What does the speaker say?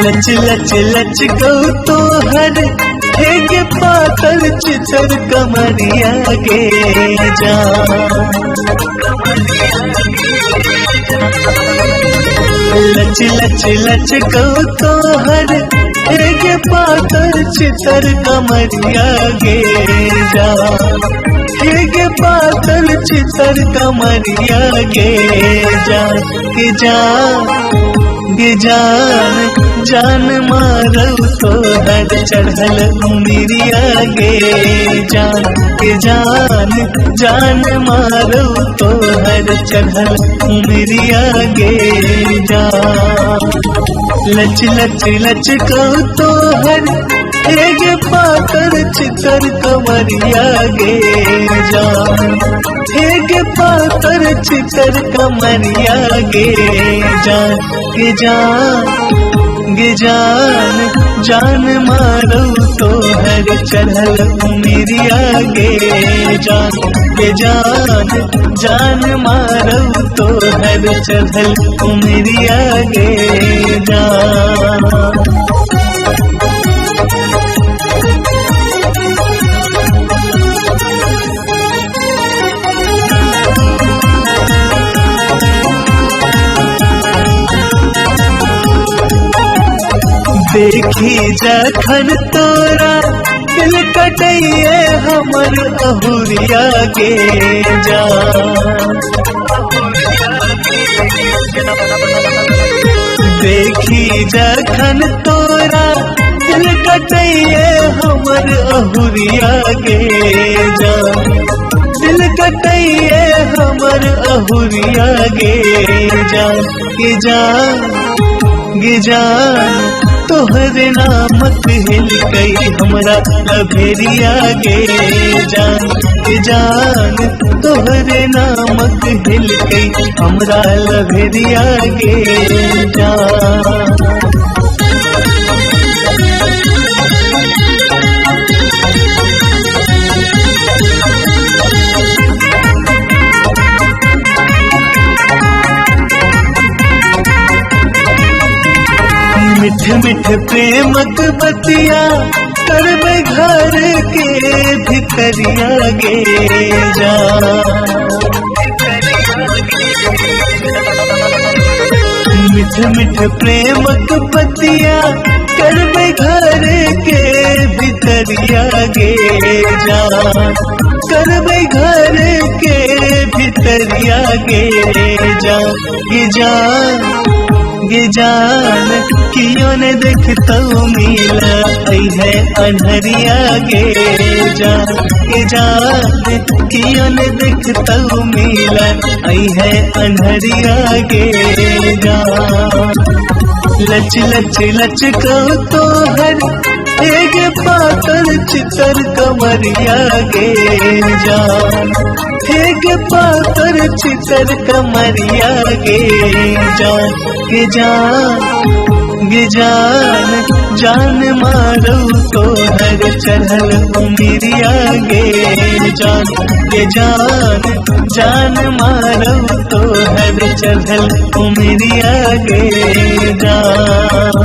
लच लच लच गौ तो हर हेगे पातर चितर कमरिया गे जा। लच लच लच गौ तो हर हेगे पातर चितर कमरिया गे जा। हेगे पातर चितर कमरिया गे जा के जा गे जान जान मारऊ तो हर चढ़ल उमरिया गे जान के जान जान मारऊ तो हर चढ़ल उमरिया गे जान। लच लच लच कहू तो हर हेगे पातर चितर कमरिया गे जान। हेगे पातर चितर कमरिया गे जान के जान गे जान जान मारऊ तो हर चढ़ल उमरिया गे जान के जान जान मारऊ तो हर चढ़ल उमरिया गे जान। देखी जखन तोरा दिल कटैये हमर अहुरिया गे जा। देखी जखन तोरा दिल कटैये हमर अहुरिया गे जा। दिल कटैये हमर अहुरिया गे जा के जा गे जान तोहरे नामक हिल गई हमरा लभेरिया गे जान के जान तोहरे नामक हिल गई हमरा लभेरिया गे जान। मिठ मिठ प्रेमक बतिया करबे घर के भितरिया गे जा। मिठ मिठ प्रेमक बतिया करबे घर के भितरिया गे जा। करबे घर के भितरिया गे जा गे जान गे जान कियो ने देखतो मिला आई है अनहरिया गे जान के जान कियो ने देखतो मिला आई है अनहरिया गे जान। लच लच लच कहो तो हर हेगे पातर चितर कमरिया गे जान। हेगे पातर चितर कमरिया गे जान के जान गे जान जान मारऊ तो हर चढ़ल उमरिया गे जान के जान जान मारऊ तो हर चढ़ल उमरिया गे जान।